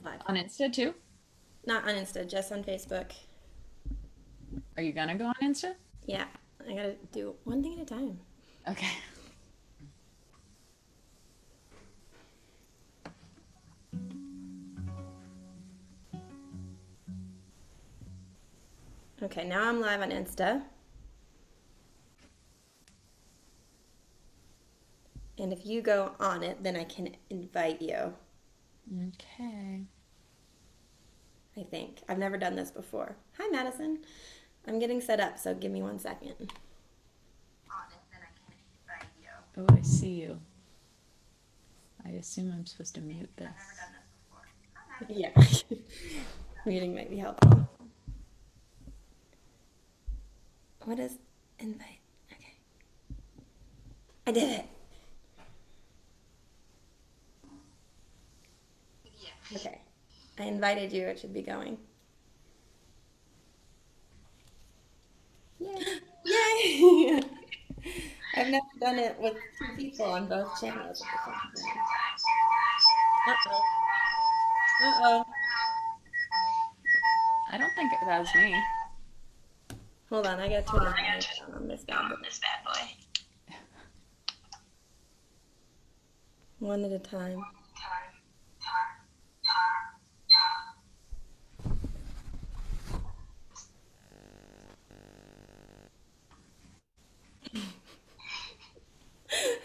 live. On Insta too? Not on Insta, just on Facebook. Are you gonna go on Insta? Yeah, I gotta do one thing at a time. Okay. Okay, now I'm live on Insta. And if you go on it, then I can invite you, Okay. I think. I've never done this before. Hi, Madison. I'm getting set up, so give me 1 second. Oh, I see you. I assume I'm supposed to mute this. Yeah. Muting might be helpful. What is invite? Okay. I did it. Okay. I invited you. It should be going. Yay. Yay! I've never done it with two people on both channels at the same time. Uh-oh. Uh-oh. I don't think that was me. Hold on, I gotta turn the volume down on this bad boy. One at a time.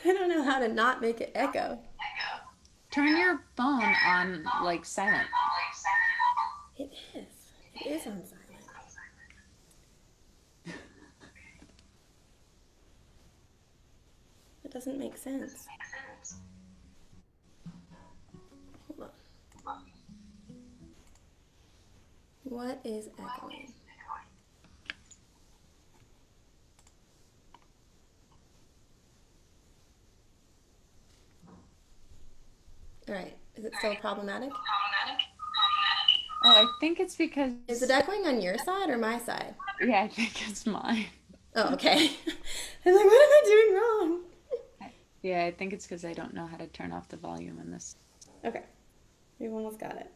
I don't know how to not make it echo. Turn your phone on like silent. It is. It is on silent. It doesn't make sense. Hold on. What is echoing? All right. Is it still problematic? Oh, I think it's because Is it echoing on your side or my side? yeah, I think it's mine. Oh, okay. I'm like, what am I doing wrong? Yeah, I think it's because I don't know how to turn off the volume in this. Okay. We've almost got it.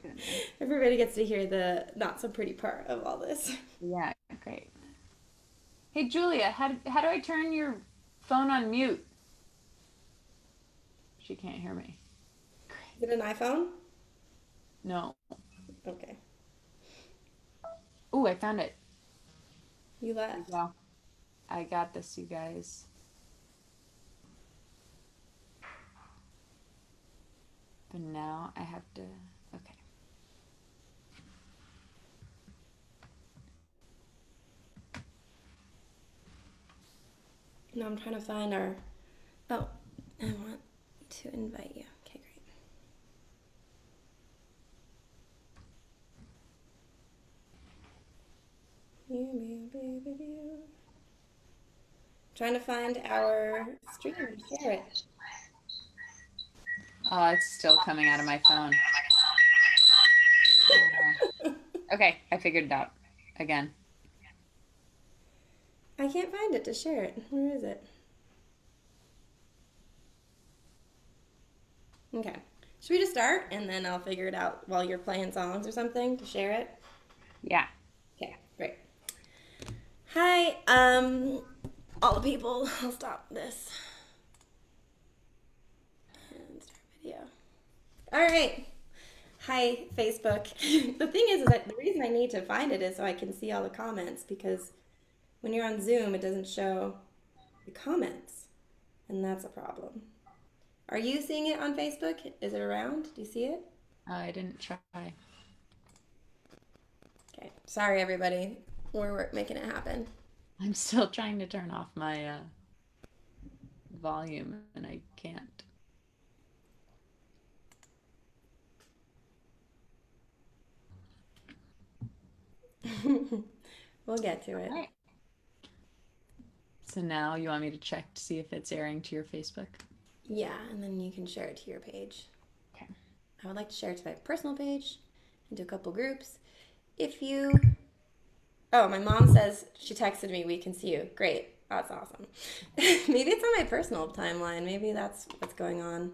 Goodness. Everybody gets to hear the not so pretty part of all this. Yeah, great. Hey, Julia, how do I turn your phone on mute? She can't hear me. Is it an iPhone? No. Okay. Ooh, I found it. You left. Yeah. I got this, you guys. But now I have to. Okay. No, I'm trying to find our. Oh, I want to invite you. Okay, great. Trying to find our stream and share it. Oh, it's still coming out of my phone. Okay, I figured it out again. I can't find it to share it. Where is it? Okay. Should we just start and then I'll figure it out while you're playing songs or something to share it? Yeah. Okay, great. Hi, all the people. I'll stop this and start video. All right. Hi, Facebook. The thing is that the reason I need to find it is so I can see all the comments because when you're on Zoom, it doesn't show the comments, and that's a problem. Are you seeing it on Facebook? Is it around? Do you see it? I didn't try. Okay. Sorry, everybody. We're making it happen. I'm still trying to turn off my volume and I can't. We'll get to it. Right. So now you want me to check to see if it's airing to your Facebook? Yeah, and then you can share it to your page. Okay. I would like to share it to my personal page into a couple groups. If you. Oh, my mom says she texted me, we can see you. Great. That's awesome. Maybe it's on my personal timeline. Maybe that's what's going on.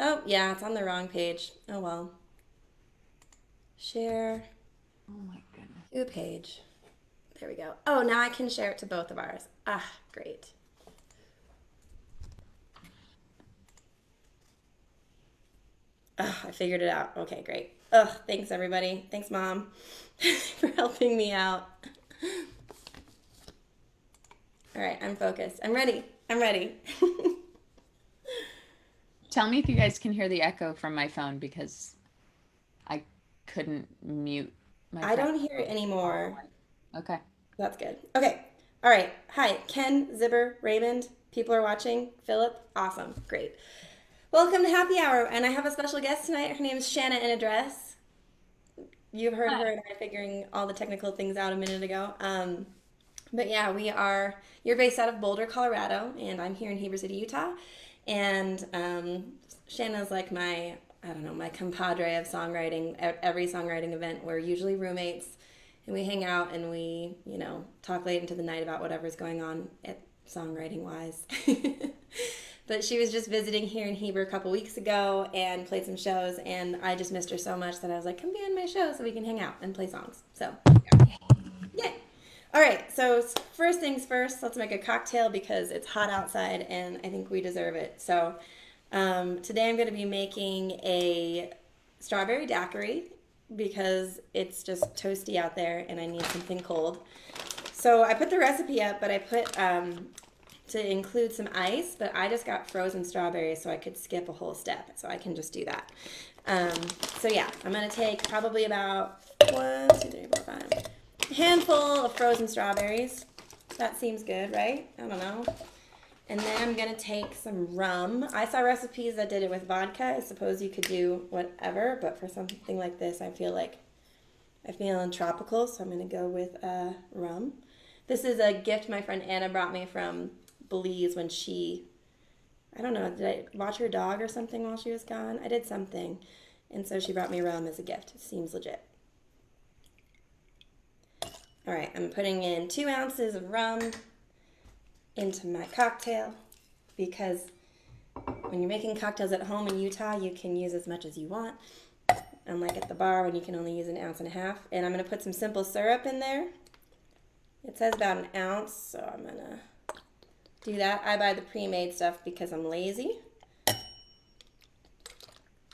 Oh, yeah, it's on the wrong page. Oh well. Share Oh my goodness. to page. There we go. Oh, now I can share it to both of ours. Ah, great. Ugh, I figured it out. Okay, great. Ugh, thanks everybody. Thanks, Mom, for helping me out. All right, I'm focused. I'm ready. I'm ready. Tell me if you guys can hear the echo from my phone because I couldn't mute my I friend. don't hear it anymore. Okay. That's good. Okay. All right. Hi, Ken, Zibber, Raymond. People are watching. Philip. Awesome. Great. Welcome to Happy Hour. And I have a special guest tonight. Her name is Shanna in a dress. You heard her Hi. and I figuring all the technical things out a minute ago. But yeah, you're based out of Boulder, Colorado, and I'm here in Heber City, Utah. And Shanna's like I don't know, my compadre of songwriting. At every songwriting event, we're usually roommates, and we hang out and we, talk late into the night about whatever's going on at songwriting wise. But she was just visiting here in Heber a couple weeks ago and played some shows, and I just missed her so much that I was like, come be on my show so we can hang out and play songs. So, yay. All right, so first things first, let's make a cocktail because it's hot outside and I think we deserve it. So, today I'm going to be making a strawberry daiquiri because it's just toasty out there and I need something cold. So I put the recipe up, but I put to include some ice, but I just got frozen strawberries so I could skip a whole step. So I can just do that. So yeah, I'm going to take probably about 1, 2, 3, 4, 5, a handful of frozen strawberries. That seems good, right? I don't know. And then I'm going to take some rum. I saw recipes that did it with vodka. I suppose you could do whatever, but for something like this, I feel tropical, so I'm going to go with rum. This is a gift my friend Anna brought me from Belize when I don't know, did I watch her dog or something while she was gone? I did something. And so she brought me rum as a gift. It seems legit. All right, I'm putting in 2 ounces of rum into my cocktail because when you're making cocktails at home in Utah, you can use as much as you want. Unlike at the bar when you can only use 1.5 ounces. And I'm going to put some simple syrup in there. It says about 1 ounce, so I'm going to do that. I buy the pre-made stuff because I'm lazy.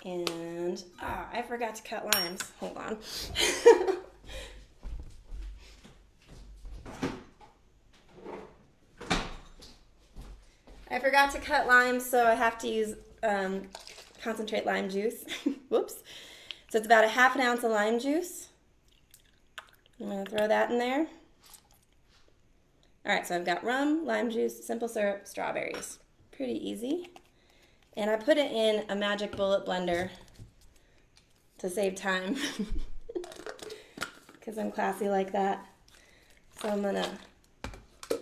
And, I forgot to cut limes. Hold on. I forgot to cut limes, so I have to use concentrate lime juice. Whoops. So it's about 1/2 ounce of lime juice. I'm going to throw that in there. All right, so I've got rum, lime juice, simple syrup, strawberries. Pretty easy. And I put it in a magic bullet blender to save time because I'm classy like that. So I'm going to,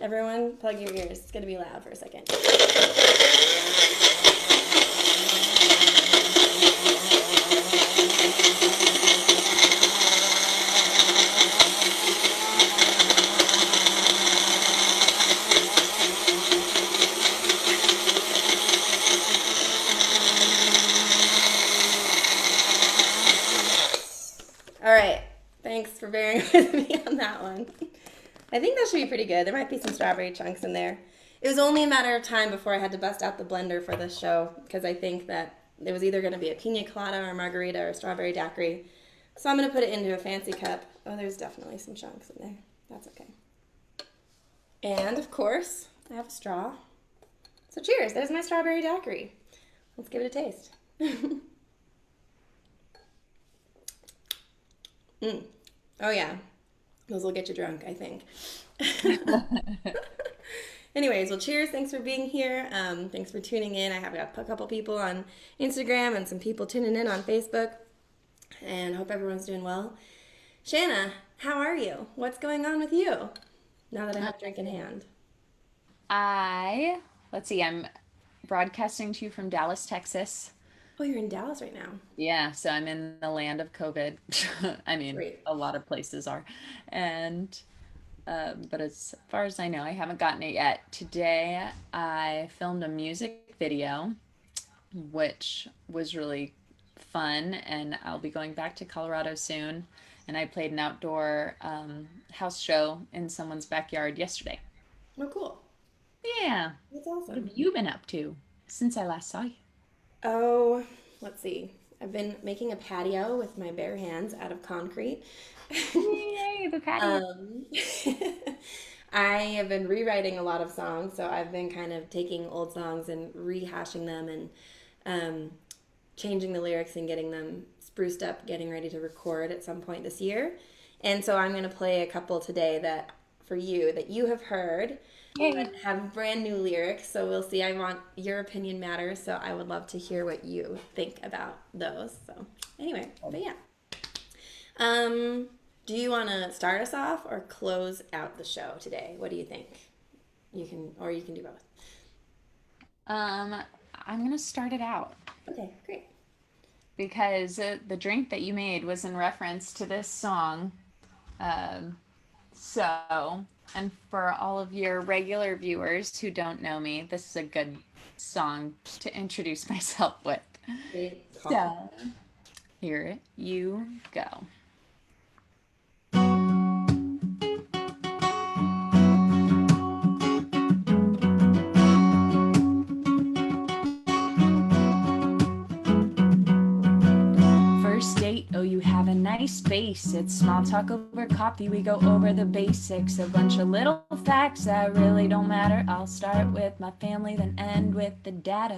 everyone plug your ears. It's going to be loud for a second. All right, thanks for bearing with me on that one. I think that should be pretty good. There might be some strawberry chunks in there. It was only a matter of time before I had to bust out the blender for this show because I think that it was either going to be a pina colada or a margarita or a strawberry daiquiri. So I'm going to put it into a fancy cup. Oh, there's definitely some chunks in there. That's okay. And, of course, I have a straw. So cheers. There's my strawberry daiquiri. Let's give it a taste. Oh, yeah. Those will get you drunk, I think. Anyways, well, cheers. Thanks for being here. Thanks for tuning in. I have got a couple people on Instagram and some people tuning in on Facebook. And hope everyone's doing well. Shanna, how are you? What's going on with you now that I have a drink in hand? Let's see, I'm broadcasting to you from Dallas, Texas. Oh, you're in Dallas right now. Yeah, so I'm in the land of COVID. I mean, Great. a lot of places are. And, but as far as I know, I haven't gotten it yet. Today, I filmed a music video which was really fun. And I'll be going back to Colorado soon. And I played an outdoor house show in someone's backyard yesterday. Oh, cool. Yeah. That's What awesome. have you been up to since I last saw you? Oh, let's see. I've been making a patio with my bare hands out of concrete. Yay, the patio. Um, I have been rewriting a lot of songs, so I've been kind of taking old songs and rehashing them and um, changing the lyrics and getting them spruced up, getting ready to record at some point this year. And so I'm going to play a couple today that for you that you have heard, but Yay. have brand new lyrics. So we'll see. I want your opinion matters, so I would love to hear what you think about those. So anyway, but yeah. Um, do you want to start us off or close out the show today? What do you think? You can, or you can do both. Um, I'm gonna start it out Okay, great. because the drink that you made was in reference to this song. Um, so, and for all of your regular viewers who don't know me, this is a good song to introduce myself with. Great call. So, here you go. First date, oh, you have a nice face. It's small talk over coffee. We go over the basics. A bunch of little facts that really don't matter. I'll start with my family, then end with the data.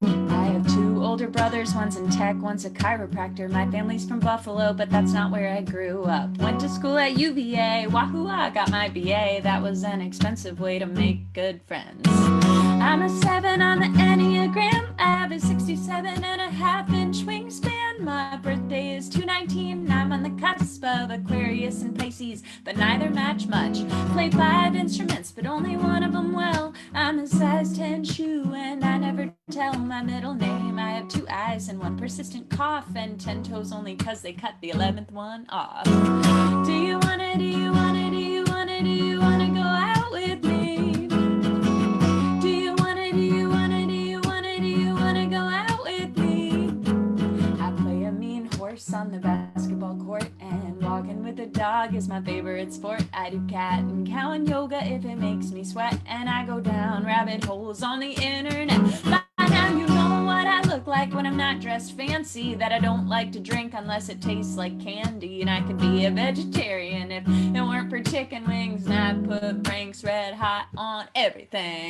I have two older brothers, one's in tech, one's a chiropractor. My family's from Buffalo, but that's not where I grew up. Went to school at UVA, wahoo, I got my BA. That was an expensive way to make good friends. I'm a 7 on the Enneagram. I have a 67.5-inch wingspan. My birthday is 219. I'm on the cusp of Aquarius and Pisces, but neither match much. Play 5 instruments, but only one of them well. I'm a size 10 shoe, and I never tell my middle name. I have 2 eyes and 1 persistent cough, and 10 toes only 'cause they cut the 11th one off. Do you wanna, do you wanna, do you wanna, do you wanna go out with me? Do you wanna, do you wanna, do you wanna, do you wanna go out with me? I play a mean horse on the basketball court, and walking with a dog is my favorite sport. I do cat and cow and yoga if it makes me sweat, and I go down rabbit holes on the internet. By now you know what I look like when I'm not dressed fancy, that I don't like to drink unless it tastes like candy, and I could be a vegetarian if it weren't for chicken wings, and I put Frank's Red Hot on everything.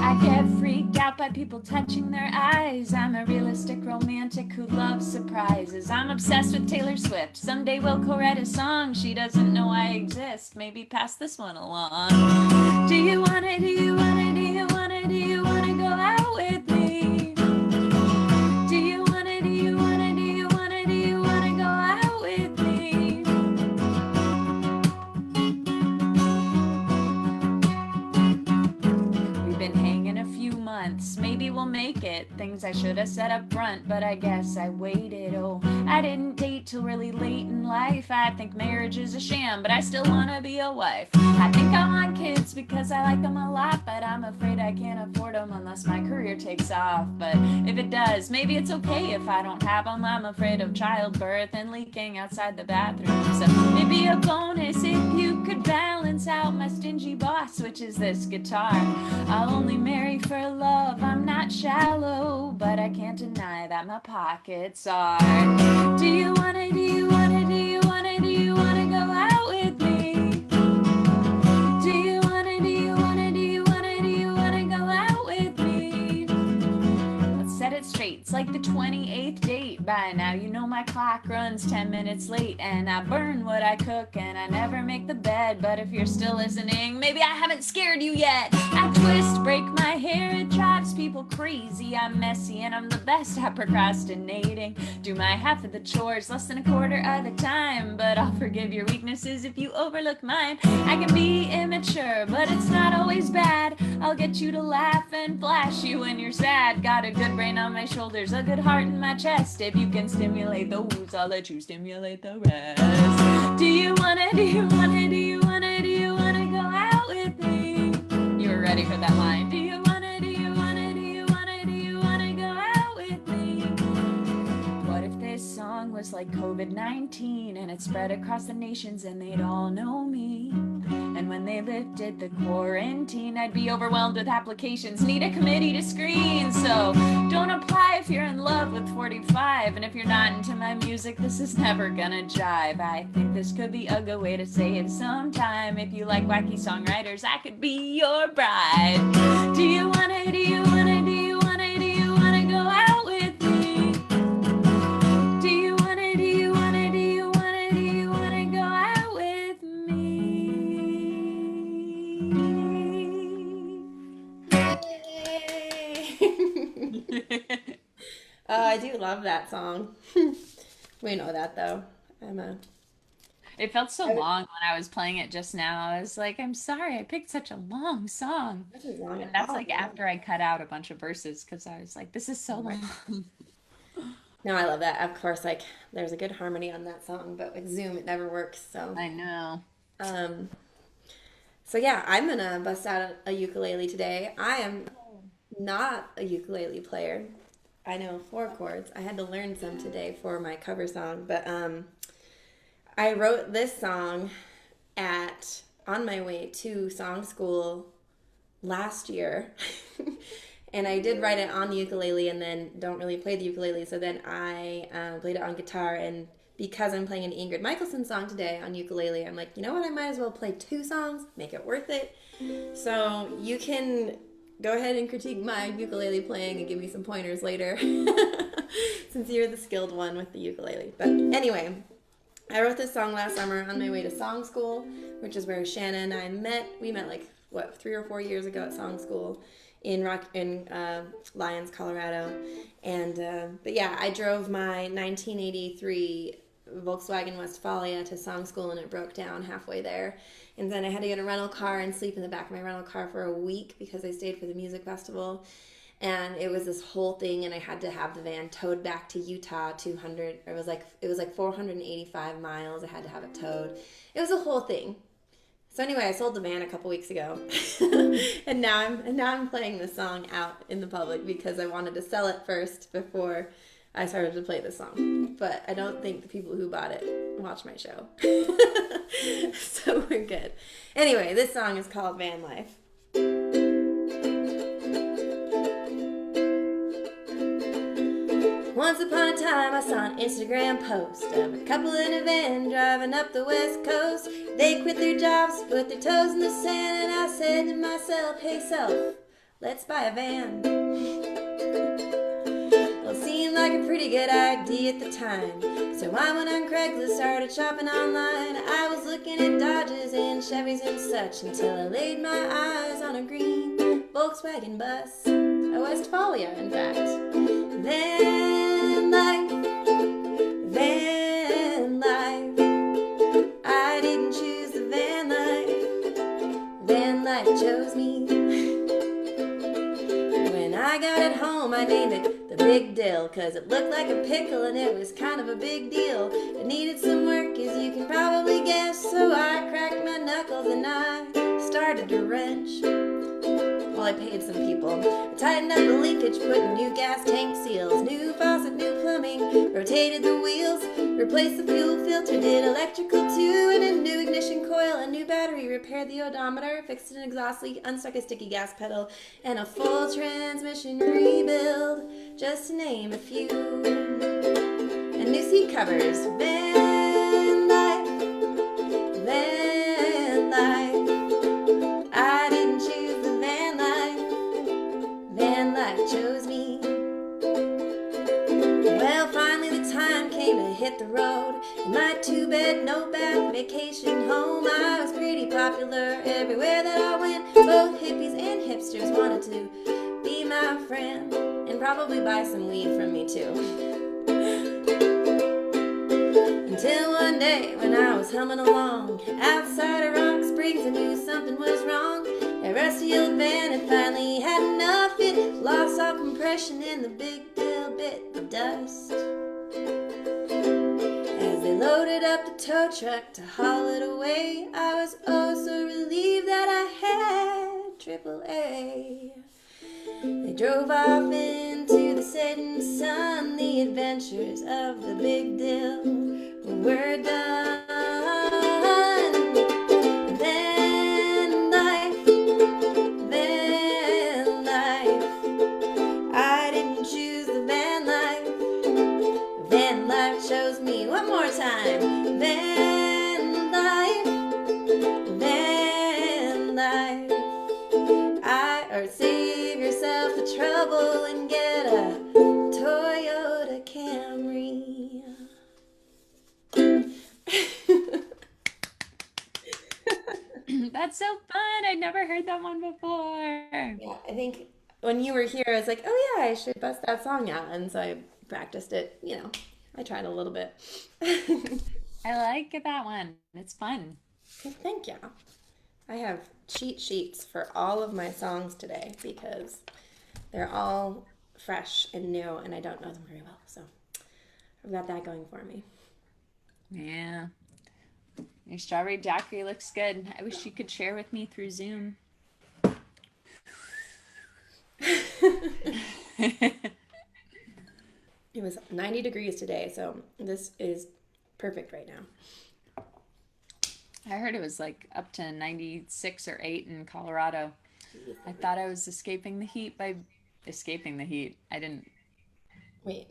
I get freaked out by people touching their eyes. I'm a realistic romantic who loves surprises. I'm obsessed with Taylor Swift. Someday we'll co-write a song. She doesn't know I exist. Maybe pass this one along. Do you wanna, do you wanna, do you wanna, do you wanna go out with me? Do you wanna, do you wanna, do you wanna, do you wanna go out with me? We've been hanging a few months, maybe we'll make it. Things I should have said up front, but I guess I waited. Oh, I didn't date till really late in life. I think marriage is a sham, but I still wanna be a wife. I think I want kids because I like them a lot, but I'm afraid I can't afford them unless my career takes off. But if it does, maybe it's okay if I don't have them. I'm afraid of childbirth and leaking outside the bathroom. So maybe a bonus if you could balance out my stingy boss, which is this guitar. I'll only marry for love. I'm not shallow, but I can't deny that my pockets are. Do you wanna, do you wanna, do you wanna, do you wanna go out with me? Do you wanna, do you wanna, do you wanna, do you wanna go out with me? Let's set it straight. It's like the 28th date. By now you know my clock runs 10 minutes late, and I burn what I cook, and I never make the bed. But if you're still listening, maybe I haven't scared you yet. I twist, break my hair, it drives people crazy. I'm messy and I'm the best at procrastinating. Do my half of the chores less than a quarter of the time, but I'll forgive your weaknesses if you overlook mine. I can be immature, but it's not always bad. I'll get you to laugh and flash you when you're sad. Got a good brain on my shoulders, a good heart in my chest. If you can stimulate the toes. I'll let you stimulate the rest. Do you wanna go out with me? You were ready for that line. Do you wanna go out with me? What if this song was like COVID-19 and it spread across the nations and they'd all know me? And when they lifted the quarantine, I'd be overwhelmed with applications, need a committee to screen. So don't apply if you're in love with 45. And if you're not into my music, this is never gonna jive. I think this could be a good way to save some time. If you like wacky songwriters, I could be your bride. Do you wanna go out with me? Do you wanna go out with me? Oh, I do love that song. We know that though. It felt so long when I was playing it just now. I was like, I'm sorry, I picked such a long song. This is long And at that's all. like after I cut out a bunch of verses because I was like, this is so long. No, I love that. Of course, like there's a good harmony on that song, but with Zoom it never works. So, I know. um, so yeah, I'm gonna bust out a ukulele today. I am not a ukulele player. I know 4 chords. I had to learn some today for my cover song, but I wrote this song on my way to song school last year. And I did write it on the ukulele and then don't really play the ukulele. So then I played it on guitar. And because I'm playing an Ingrid Michaelson song today on ukulele, I'm like, you know what? I might as well play 2 songs, make it worth it. So you can go ahead and critique my ukulele playing and give me some pointers later. Since you're the skilled one with the ukulele. But anyway, I wrote this song last summer on my way to song school, which is where Shanna and I met. We met like, 3 or 4 years ago at song school in Lyons, Colorado. And but yeah, I drove my 1983 Volkswagen Westfalia to song school and it broke down halfway there. And then I had to get a rental car and sleep in the back of my rental car for a week because I stayed for the music festival. And it was this whole thing, and I had to have the van towed back to Utah. It was like 485 miles. I had to have it towed. It was a whole thing. So anyway, I sold the van a couple weeks ago, and now I'm playing this song out in the public because I wanted to sell it first before I started to play this song. But I don't think the people who bought it watch my show, so we're good. Anyway, this song is called Van Life. Once upon a time I saw an Instagram post of a couple in a van driving up the west coast. They quit their jobs, put their toes in the sand, and I said to myself, hey self, let's buy a van. Well, it seemed like a pretty good idea at the time, so I went on Craigslist, started shopping online. I was looking at Dodges and Chevys and such until I laid my eyes on a green Volkswagen bus, a Westfalia in fact. Van life, van life. I didn't choose the van life chose me. When I got it home, I named it the Big Dill, 'cause it looked like a pickle and it was kind of a big deal. It needed some work, as you can probably guess, so I cracked my knuckles and I started to wrench. Well, I paid some people. I tightened up the leakage, put in new gas tank seals, new faucet, new plumbing, rotated the wheels, replaced the fuel filter, did electrical too, and a new ignition coil, a new battery, repaired the odometer, fixed an exhaust leak, unstuck a sticky gas pedal, and a full transmission rebuild, just to name a few. And new seat covers. Van life, van life. I didn't choose the van life chose me. Well, finally the time came to hit the road. In my 2-bed, no-bath vacation home, I was pretty popular everywhere that I went. Both hippies and hipsters wanted to be my friend and probably buy some weed from me too. Until one day when I was humming along outside of Rock Springs, I knew something was wrong. A rusty old van had finally had enough. It lost all compression and the big dill bit the dust. They loaded up the tow truck to haul it away. I was oh so relieved that I had AAA. They drove off into the setting sun. The adventures of the big deal were done. Then life, I didn't choose the van life. Van life chose me. One more time. Van life, or save yourself the trouble and get a Toyota Camry. That's so fun. I'd never heard that one before. Yeah, I think when you were here, I was like, oh yeah, I should bust that song out. And so I practiced it, I tried a little bit. I like that one. It's fun. Thank you. I have cheat sheets for all of my songs today because they're all fresh and new and I don't know them very well. So I've got that going for me. Yeah. Your strawberry daiquiri looks good. I wish you could share with me through Zoom. It was 90 degrees today, so this is perfect right now. I heard it was like up to 96 or 8 in Colorado. I thought I was escaping the heat by escaping the heat. I didn't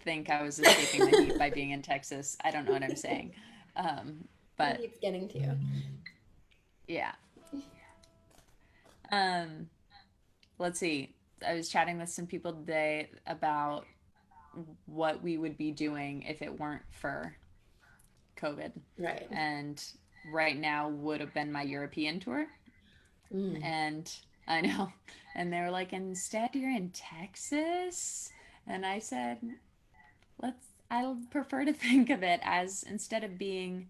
think I was escaping the heat by being in Texas. I don't know what I'm saying. But it's getting to you. Yeah. Let's see. I was chatting with some people today about what we would be doing if it weren't for COVID. Right. And right now would have been my European tour. And I know. And they were like, instead you're in Texas? And I said, I'll prefer to think of it as instead of being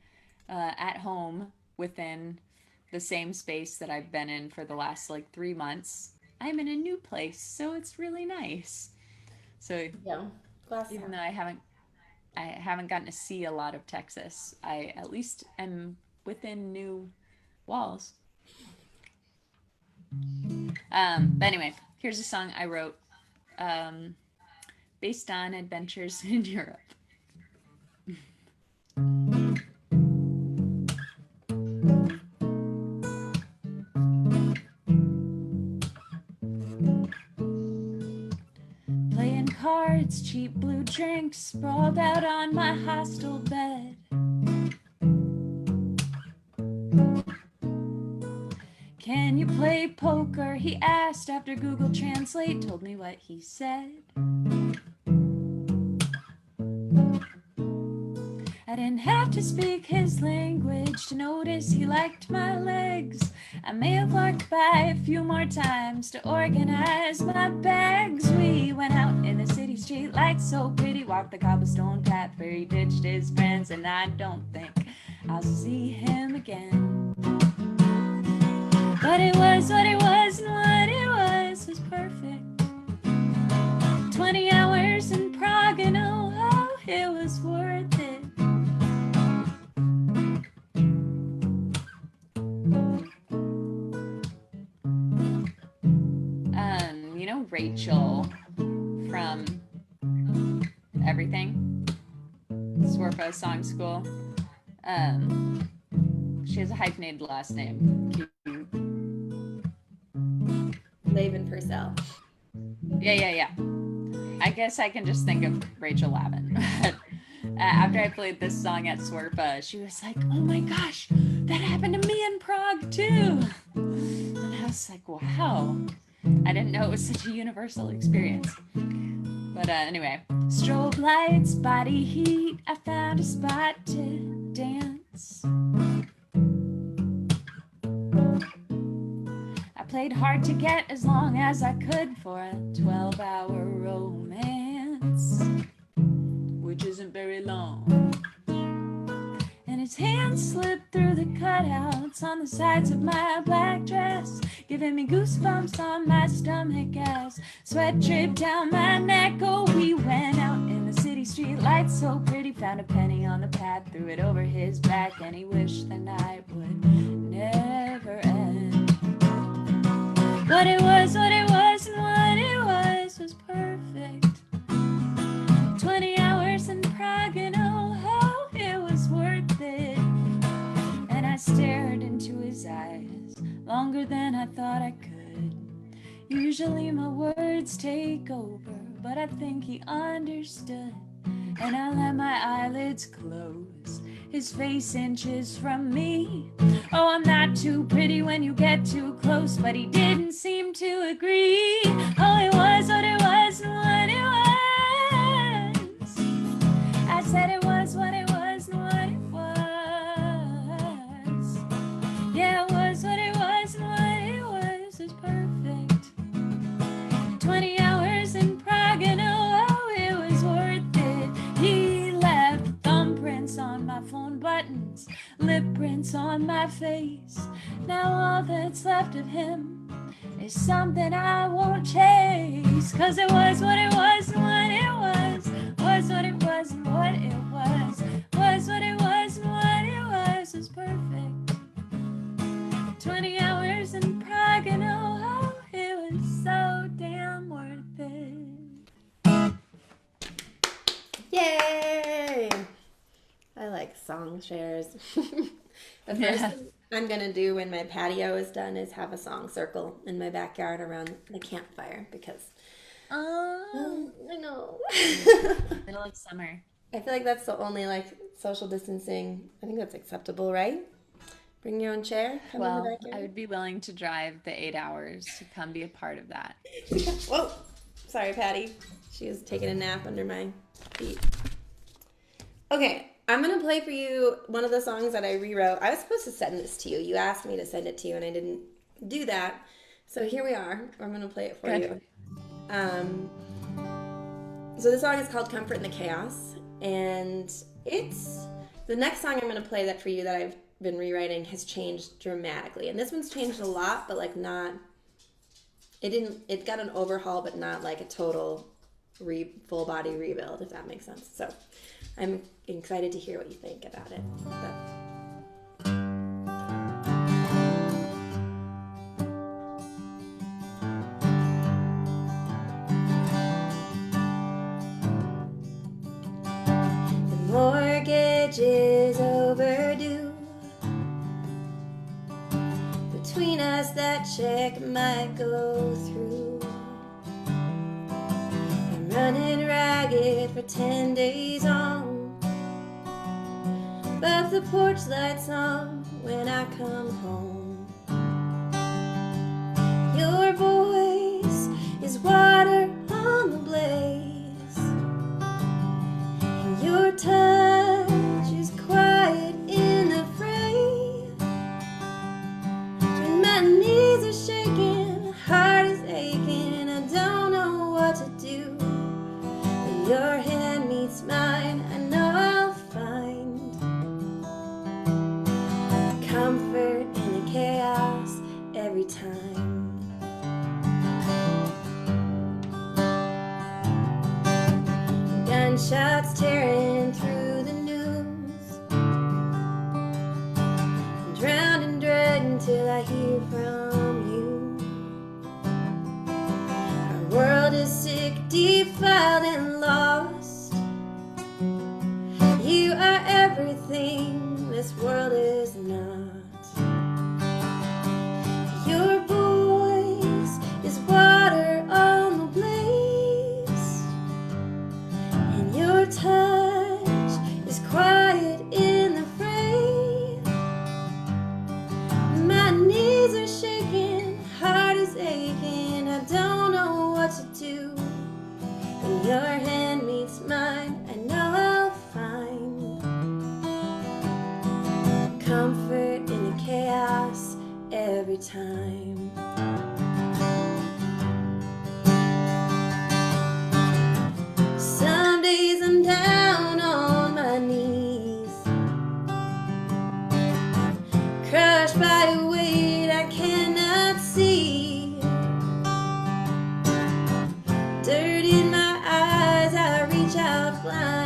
at home within the same space that I've been in for the last 3 months, I'm in a new place. So it's really nice. So yeah, even though I haven't gotten to see a lot of Texas, I at least am within new walls. But anyway, here's a song I wrote based on adventures in Europe. Playing cards, cheap blue drinks, sprawled out on my hostel bed. Can you play poker? He asked after Google Translate told me what he said. I didn't have to speak his language to notice he liked my legs. I may have walked by a few more times to organize my bags. We went out in the city street lights so pretty, walked the cobblestone path where he ditched his friends, and I don't think I'll see him again. But it was what it was, and what it was perfect. 20 hours in Prague, and oh, it was worth it. Rachel from Everything, Swerpa Song School. She has a hyphenated last name. Lavin Purcell. Yeah. I guess I can just think of Rachel Lavin. After I played this song at Swerpa, she was like, oh my gosh, that happened to me in Prague too. And I was like, wow. I didn't know it was such a universal experience. But anyway, strobe lights, body heat, I found a spot to dance. I played hard to get as long as I could for a 12-hour romance, which isn't very long. And his hands slipped through the cutouts on the sides of my black dress, giving me goosebumps on my stomach as sweat dripped down my neck. Oh, we went out in the city city street lights so pretty. Found a penny on the path, threw it over his back, and he wished the night would never end. What it was, and what it was perfect. 20 hours in Prague, and oh, how it was worth it. And I stared into his eyes longer than I thought I could. Usually my words take over, but I think he understood. And I let my eyelids close, his face inches from me. Oh, I'm not too pretty when you get too close, but he didn't seem to agree. Oh, it was what it was, and what it was. I said it was what it was, and what it was. Yeah, it was what it was, and what it was perfect. 20 hours in Prague, and oh, it was worth it. He left thumbprints on my phone buttons, lip prints on my face. Now all that's left of him is something I won't chase. 'Cause it was what it was, and what it was what it was, and what it was what it was, and what it was perfect. 20 hours in Prague, and oh, it was so damn worth it. Yay! I like song shares. The first thing I'm gonna do when my patio is done is have a song circle in my backyard around the campfire because I know. Middle of summer. I feel like that's the only like social distancing. I think that's acceptable, right? Bring your own chair. Come in the Well, backyard. I would be willing to drive the 8 hours to come be a part of that. Whoa! Sorry, Patty. She was taking a nap under my feet. Okay, I'm gonna play for you one of the songs that I rewrote. I was supposed to send this to you. You asked me to send it to you, and I didn't do that. So here we are. I'm gonna play it for you. So the song is called "Comfort in the Chaos," and it's the next song I'm gonna play that for you that I've been rewriting has changed dramatically, and this one's changed a lot, but like not. It got an overhaul, but not like a total full body rebuild, if that makes sense. So I'm excited to hear what you think about it. The mortgage is overdue. Between us, that check might go through. I'm running ragged for 10 days on, but the porch light's on when I come home. Your voice is water on the blaze, and your touch is quiet in the fray. When my knees are shaking, heart is aching, I don't know what to do. When your hand meets mine, I know I'll find comfort in the chaos every time. Gunshots tearing through the news, drowned and dragged until I hear from you. Our world is sick, defiled and lost. You are everything this world is not. Your voice is water on the blaze, and your touch is quiet in the fray. My knees are shaking, heart is aching, I don't know what to do. When your hand meets mine, I know I'll find comfort in the chaos every time. Some days I'm down on my knees, crushed by a weight I cannot see. Dirt in my eyes, I reach out blind.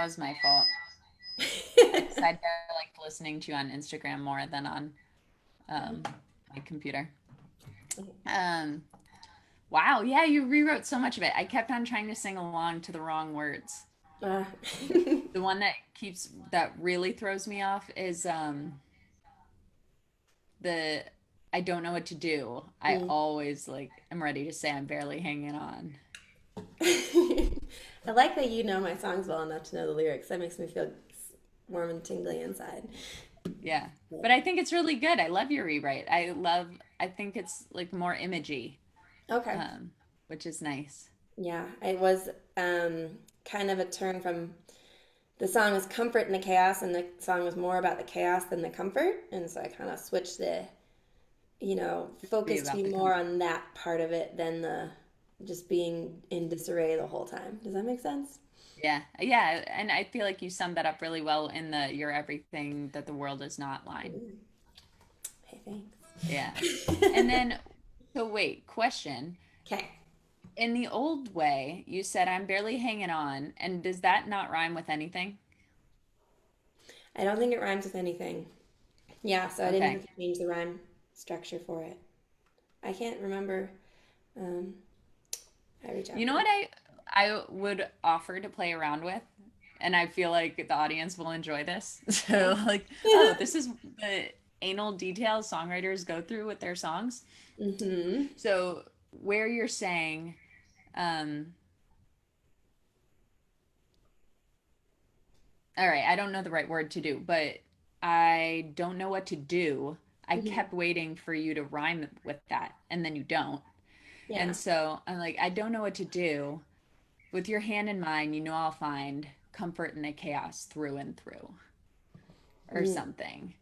that was my fault. I decided I liked listening to you on Instagram more than on um, my computer. Um, wow, yeah, you rewrote so much of it. I kept on trying to sing along to the wrong words. Uh, The one that really throws me off is the I don't know what to do. I mm. always am ready to say I'm barely hanging on. I like that you know my songs well enough to know the lyrics. That makes me feel warm and tingly inside. Yeah. But I think it's really good. I love your rewrite. I think it's like more imagey, Okay. um, which is nice. Yeah, it was kind of a turn from the song was comfort in the chaos, and the song was more about the chaos than the comfort. And so I kind of switched Be focus to about be the more comfort. on that part of it than the just being in disarray the whole time. Does that make sense? Yeah. Yeah, and I feel like you summed that up really well in the you're everything that the world is not line. Mm. Hey, Yeah. And thanks. then so wait, question. Okay. In the old way, you said I'm barely hanging on, and does that not rhyme with anything? I don't think it rhymes with anything. Yeah, so I didn't Okay. have to change the rhyme structure for it. I can't remember. Um, I reach out You know for what I would offer to play around with? And I feel like the audience will enjoy this. So it. oh, this is the anal details songwriters go through with their songs. Mm-hmm. So where you're saying, um, all right, I don't know the right word to do, but I don't know what to do. I Mm-hmm. kept waiting for you to rhyme with that, and then you don't. Yeah. And so I'm like, I don't know what to do. With your hand in mine, you know I'll find comfort in the chaos through and through, or Mm. something.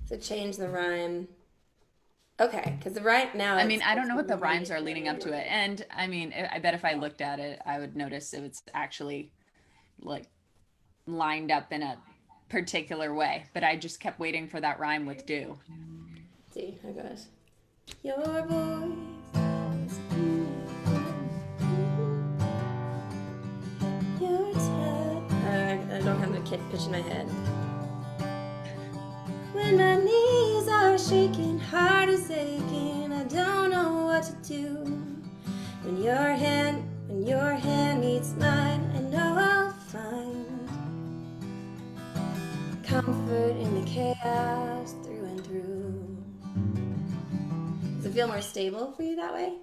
So change the rhyme. Okay, because right now I mean, it's I don't like know what the your hand rhymes is are mine leading in up to it. mine. And I mean, I bet if I looked at it, I would notice it's actually like lined up in a particular way. But I just kept waiting for that rhyme with do. Let's see how it goes. Your voice is your touch. I don't have the kick pitch in my head. When my knees are shaking, heart is aching, I don't know what to do. When your hand meets mine, I know I'll find comfort in the chaos through and through. Does it feel more stable for you that way?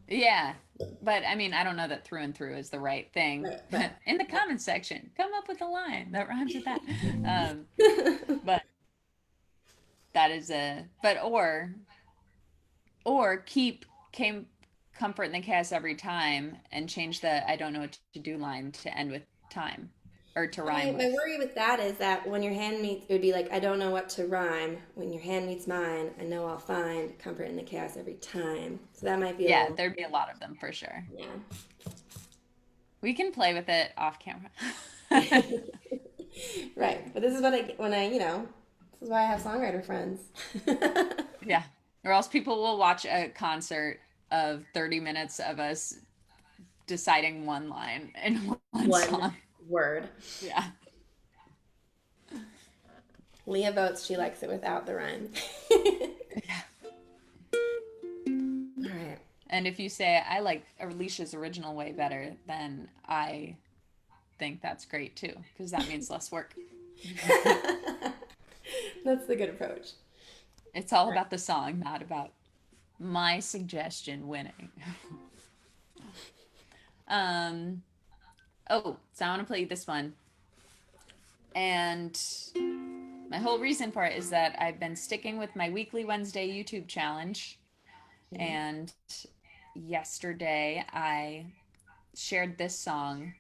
Yeah. But I mean, I don't know that through and through is the right thing. Right, right. In the comments section, come up with a line that rhymes with that. Um, but that is but or keep came comfort in the chaos every time and change the I don't know what to do line to end with time or to rhyme My with. worry with that is that when your hand meets, it would be like, I don't know what to rhyme. When your hand meets mine, I know I'll find comfort in the chaos every time. So that might be a Yeah, little, there'd be a lot of them for sure. yeah. We can play with it off camera. Right. But this is what this is why I have songwriter friends. Yeah. Or else people will watch a concert of 30 minutes of us deciding one line in one One song. word. Yeah. Leah votes she likes it without the rhyme. Yeah. All right. And if you say I like Alicia's original way better, then I think that's great too, because that means less work. That's the good approach. It's all about the song, not about my suggestion winning. um so I want to play this one. And my whole reason for it is that I've been sticking with my weekly Wednesday YouTube challenge. Mhm. And yesterday I shared this song,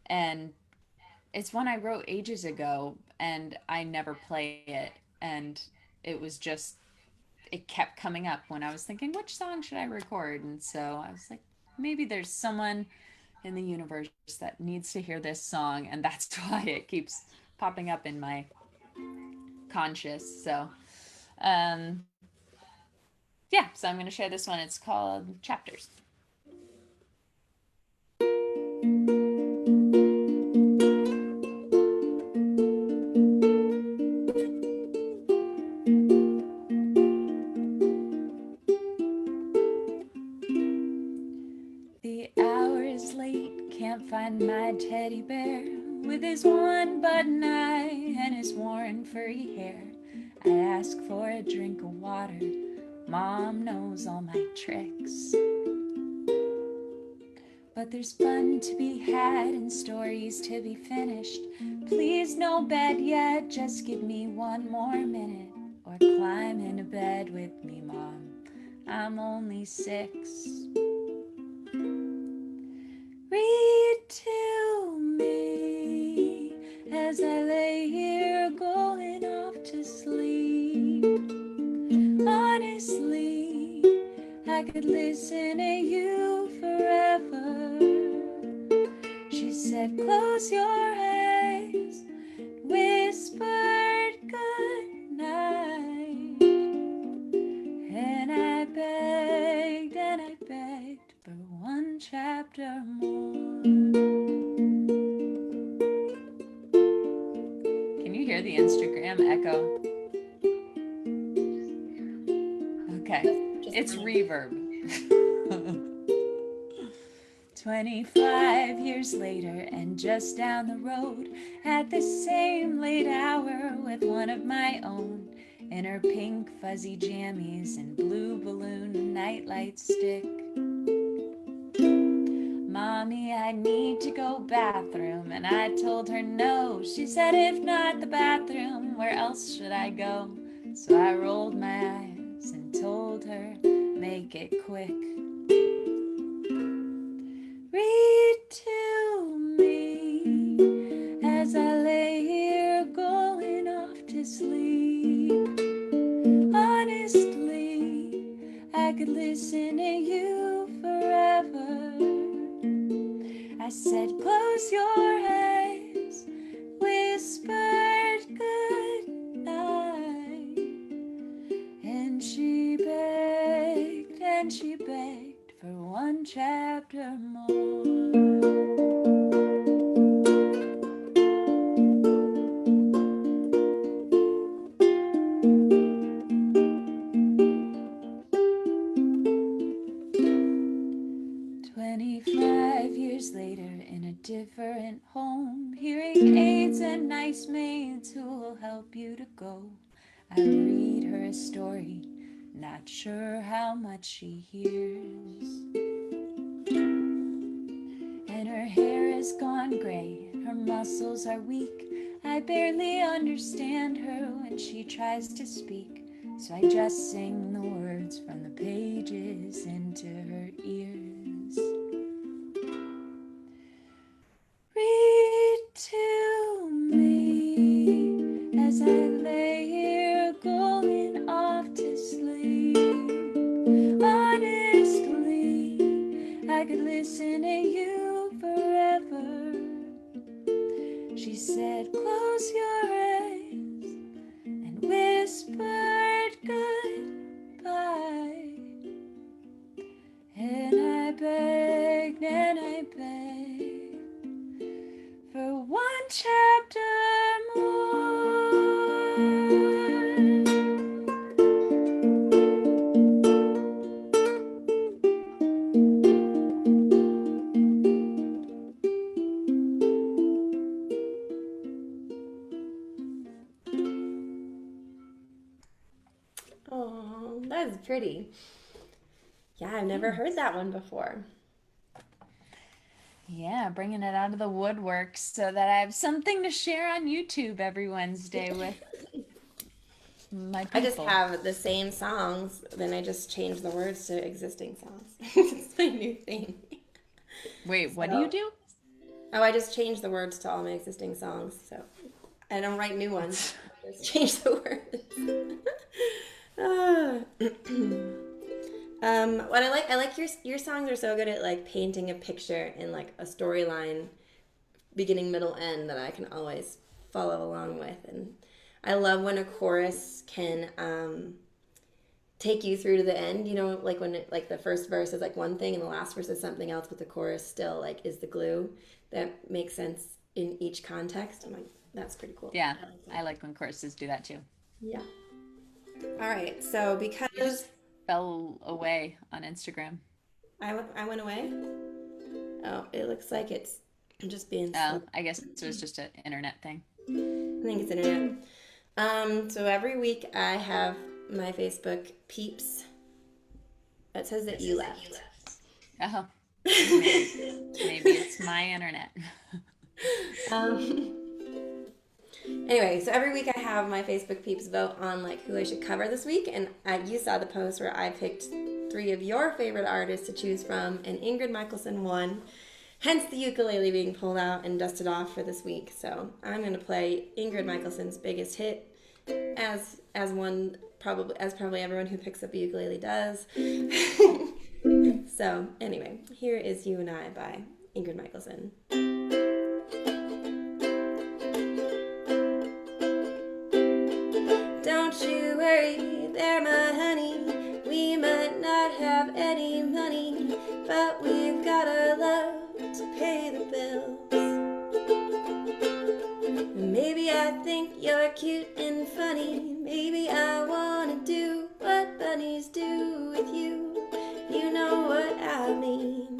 and it's one I wrote ages ago and I never play it. And it was just, it kept coming up when I was thinking, which song should I record? And so I was like, maybe there's someone in the universe that needs to hear this song. And that's why it keeps popping up in my conscious. So, um, yeah, so I'm going to share this one. It's called Chapters. can't find my teddy bear with his one button eye and his worn furry hair. I ask for a drink of water. Mom knows all my tricks. But there's fun to be had and stories to be finished. Please, no bed yet, just give me one more minute. Or climb into bed with me, Mom. I'm only 6. Read to me as I lay here going off to sleep. Honestly, I could listen to you forever. She said, close your eyes, whispered good night. And I begged for one chapter more. Can you hear the Instagram echo? Okay, it's reverb. 25 years later, and just down the road, at the same late hour, with one of my own, in her pink fuzzy jammies and blue balloon nightlight stick. Mommy, I need to go bathroom, and I told her no. She said, if not the bathroom, where else should I go? So I rolled my eyes and told her, make it quick. Read to me as I lay here going off to sleep. Honestly, I could listen to you forever. I said, close your eyes, whispered good night. And she begged for one chapter more. 25 years later, in a different home, hearing aids and nice maids who will help you to go. I read her a story, not sure how much she hears. And her hair is gone gray, her muscles are weak. I barely understand her when she tries to speak, so I just sing the words from the pages into her ears. Read to me as I lay here going off to sleep. Honestly, I could listen to you forever. She said, close your eyes and whispered goodbye. And I begged for one chapter more. Oh, that is pretty. Yeah, I've never heard that one before. Yeah, bringing it out of the woodwork so that I have something to share on YouTube every Wednesday with my I just people. have the same songs, then I just change the words to existing songs. It's my new thing. Wait, what do So- you do? Oh, I just change the words to all my existing songs, so I don't write new ones. I just change the words. Ah. What I like your songs are so good at like painting a picture and like a storyline, beginning, middle, end that I can always follow along with, and I love when a chorus can take you through to the end. You know, like when like the first verse is like one thing and the last verse is something else, but the chorus still like is the glue that makes sense in each context. I'm like, that's pretty cool. Yeah, I like when choruses do that too. Yeah. All right. So You because just fell away on Instagram. I went away. Oh, it looks like it's just being slow. Oh, I guess it was just an internet thing. I think it's internet. So every week I have my Facebook peeps. It says that you left. Oh, maybe it's my internet. Um, anyway, so every week I have my Facebook peeps vote on like who I should cover this week, and you saw the post where I picked three of your favorite artists to choose from, and Ingrid Michaelson won. Hence the ukulele being pulled out and dusted off for this week. So I'm going to play Ingrid Michaelson's biggest hit, as probably everyone who picks up a ukulele does. So anyway, here is "You and I" by Ingrid Michaelson. Don't you worry there, my honey. We might not have any money, but we've got our love to pay the bills. Maybe I think you're cute and funny. Maybe I wanna do what bunnies do with you. You know what I mean.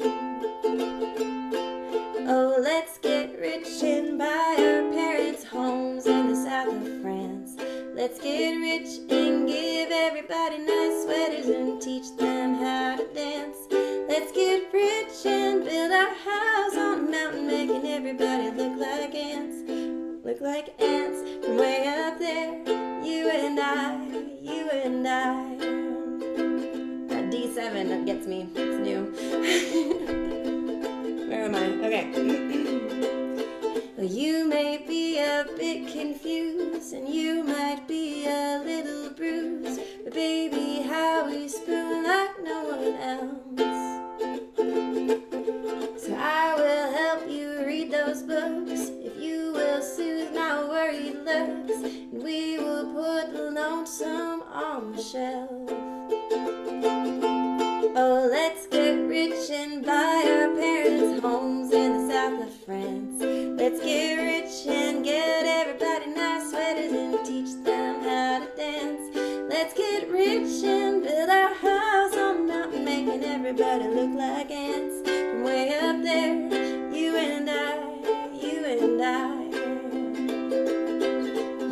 Oh, let's get rich and buy our parents' homes in the south of France. Let's get rich and give everybody nice sweaters and teach them how to dance. Let's get rich and build our house on a mountain, making everybody look like ants. Look like ants from way up there. You and I, you and I. That D7, that gets me. It's new. Where am I? Okay. Well, you may be a bit confused, and you might be a little bruised, but baby, how we spoon like no one else. So I will help you read those books, if you will soothe my worried looks, and we will put the lonesome on the shelf. Oh, let's get rich and buy our parents' homes in the south of France. Let's get rich and get everybody nice sweaters and teach them how to dance. Let's get rich and build our house on a mountain, making everybody look like ants. From way up there, you and I, you and I.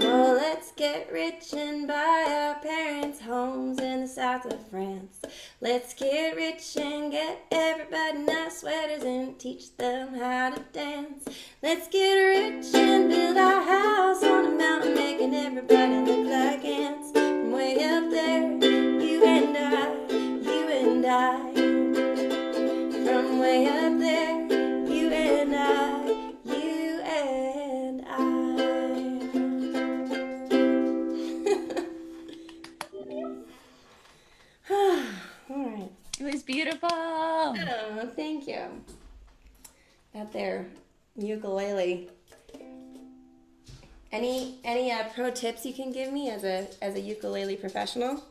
Oh, let's get rich and buy our parents' homes in the south of France. Let's get rich and get everybody nice sweaters and teach them how to dance. Let's get rich and build our house on a mountain, making everybody look like ants. From way up there, you and I, you and I. From way up there, you and I, you and I. All right. It was beautiful. Oh, thank you. That there, ukulele. Any pro tips you can give me as a ukulele professional?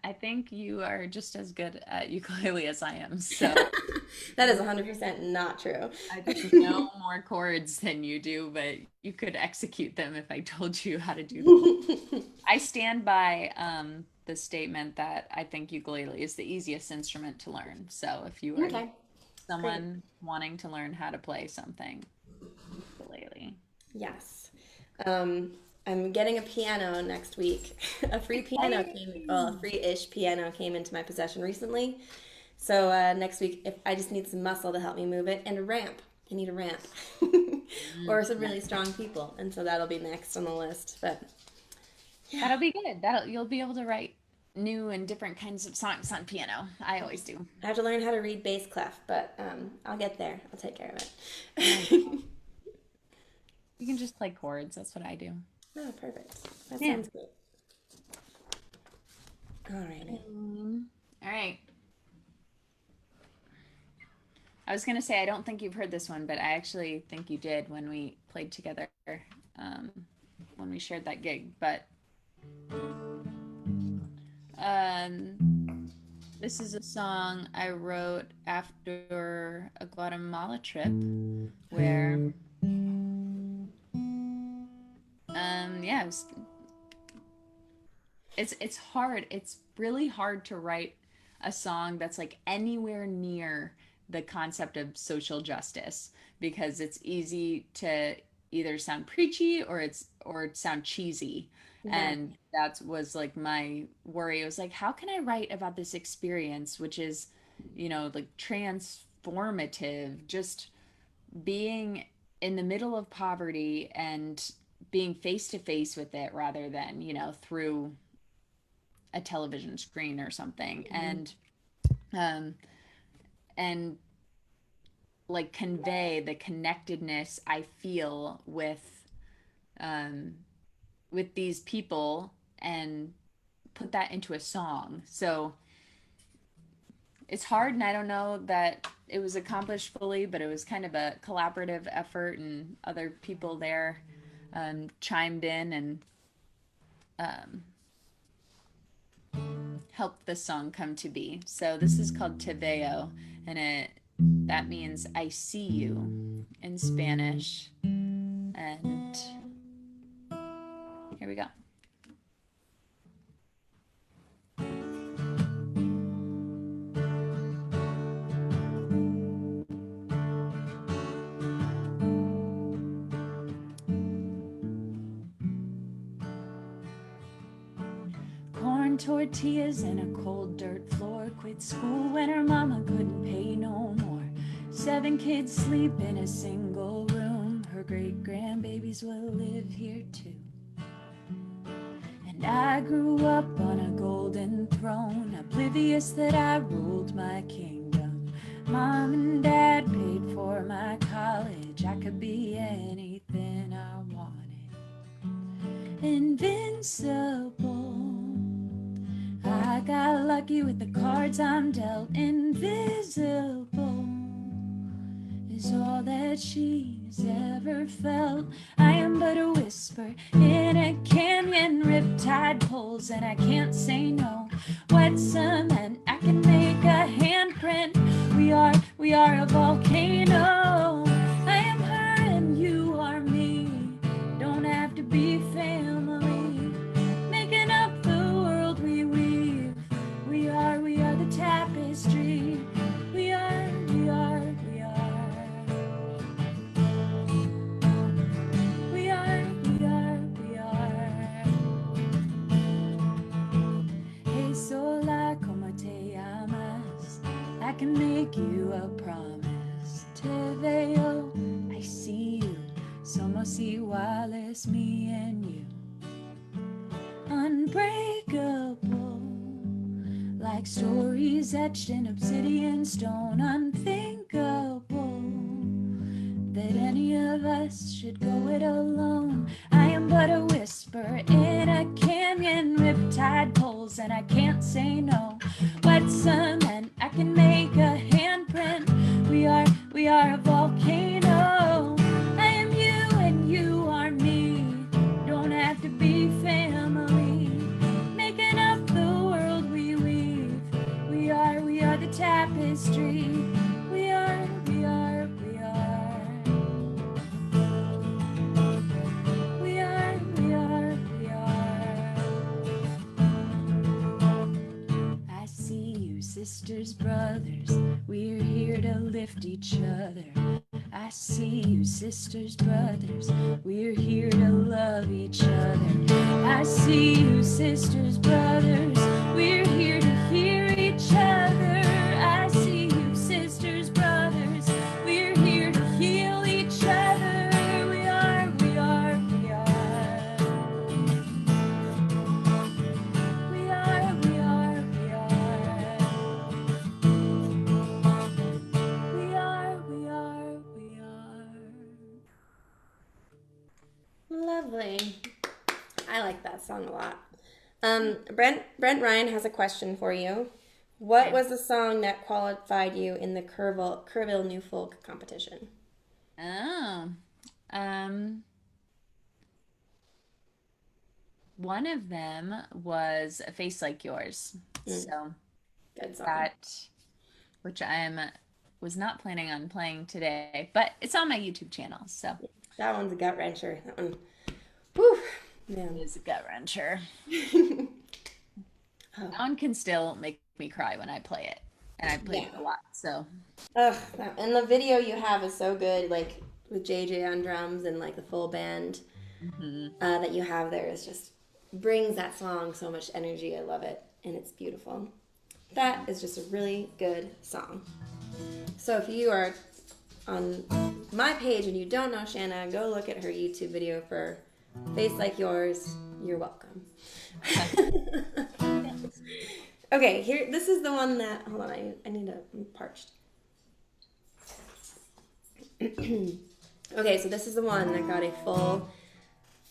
I think you are just as good at ukulele as I am, so That is 100% not true. I just know more chords than you do, but you could execute them if I told you how to do them. I stand by the statement that I think ukulele is the easiest instrument to learn. So if you are Okay, great. someone wanting to learn how to play something, ukulele. Yes. Um, I'm getting a piano next week. A free piano a free-ish piano came into my possession recently. So next week, if I just need some muscle to help me move it, and a ramp. I need a ramp, or some really strong people, and so that'll be next on the list. But yeah, That'll be good. That'll You'll be able to write new and different kinds of songs on piano. I always do. I have to learn how to read bass clef, but I'll get there. I'll take care of Yeah. it. You can just play chords. That's what I do. Oh, perfect. That Yeah. sounds good. All right. All right. I was gonna say I don't think you've heard this one, but I actually think you did when we played together, um, when we shared that gig. But this is a song I wrote after a Guatemala trip, where yeah, it's hard. It's really hard to write a song that's like anywhere near the concept of social justice, because it's easy to either sound preachy or sound cheesy. Yeah. And that was like my worry. It was like, how can I write about this experience, which is, like transformative, just being in the middle of poverty and being face to face with it rather than, through a television screen or something. Mhm. Um and like convey the connectedness I feel um with these people and put that into a song. So it's hard, and I don't know that it was accomplished fully, but it was kind of a collaborative effort, and other people there chimed in and um, helped the song come to be. So this is called Te Veo, and that means I see you in Spanish. And here we go. Corn tortillas and a cold dirt floor. Quit school when her mama couldn't pay no more. 7 kids sleep in a single room. Her great grandbabies will live here too. And I grew up on a golden throne, oblivious that I ruled my kingdom. Mom and dad paid for my college. I could be anything I wanted. Invincible. I got lucky with the cards I'm dealt. Invisible is all that she's ever felt. I am but a whisper in a canyon, riptide pulls, and I can't say no. Wet cement, I can make a handprint. We are a volcano. I am her and you are me. Don't have to be family. Making up the world we weave. We are the tapestry. We are, we are, we are. We are, we are, we are. Hey, sola, como te llamas? I can make you a promise. Te veo, I see you. Somos iguales, me and you. Unbreakable, like stories etched in obsidian stone. Unthinkable that any of us should go it alone. I am but a whisper in a canyon, riptide pulls, and I can't say no. Wet cement, I can make a handprint. We are a volcano. I am you and you are me. Don't have to be family. Making up the world we weave. We are the tapestry. We are, we are, we are. We are, we are, we are. I see you, sisters, brothers. We're here to lift each other. I see you, sisters, brothers. We're here to love each other. I see you, sisters, brothers. We're here to hear each other. I see you, sisters, brothers. We're here to heal each other. We are, we are, we are. We are, we are, we are. We are, we are, we are. Lovely. I like that song a lot. Brent Ryan has a question for you. What Okay. was the song that qualified you in the Kerrville New Folk competition? Oh. Um, One of them was A Face Like Yours. Mm, So good song. that, which was not planning on playing today, but it's on my YouTube channel, so That one's a gut wrencher. That one. Whew. it Man. is a gut wrencher. Oh, That one can still make me cry when I play it. and I played Yeah. it a lot. So Ugh, and the video you have is so good, like with JJ on drums and like the full band mhm. that you have there is just brings that song so much energy. I love it, and it's beautiful. That is just a really good song. So if you are on my page and you don't know Shanna, go look at her YouTube video for Face Like Yours. You're welcome. Okay, here. This is the one that. Hold on, I need to. I'm parched. Okay, so this is the one that got a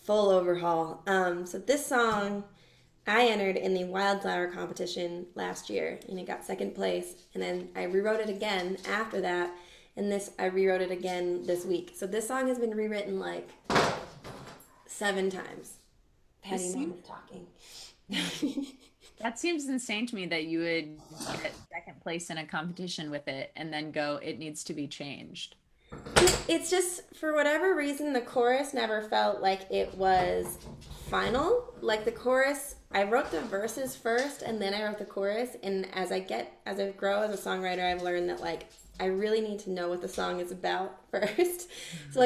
full overhaul. So this song I entered in the wildflower competition last year, and it got second place. And then I rewrote it again after that, and this I rewrote it again this week. So this song has been rewritten like 7 times. Patty Mom is talking. That seems insane to me that you would get second place in a competition with it and then go, it needs to be changed. It's just for whatever reason the chorus never felt like it was final. Like the chorus, I wrote the verses first and then I wrote the chorus. And as I grow as a songwriter, I've learned that like I really need to know what the song is about first. So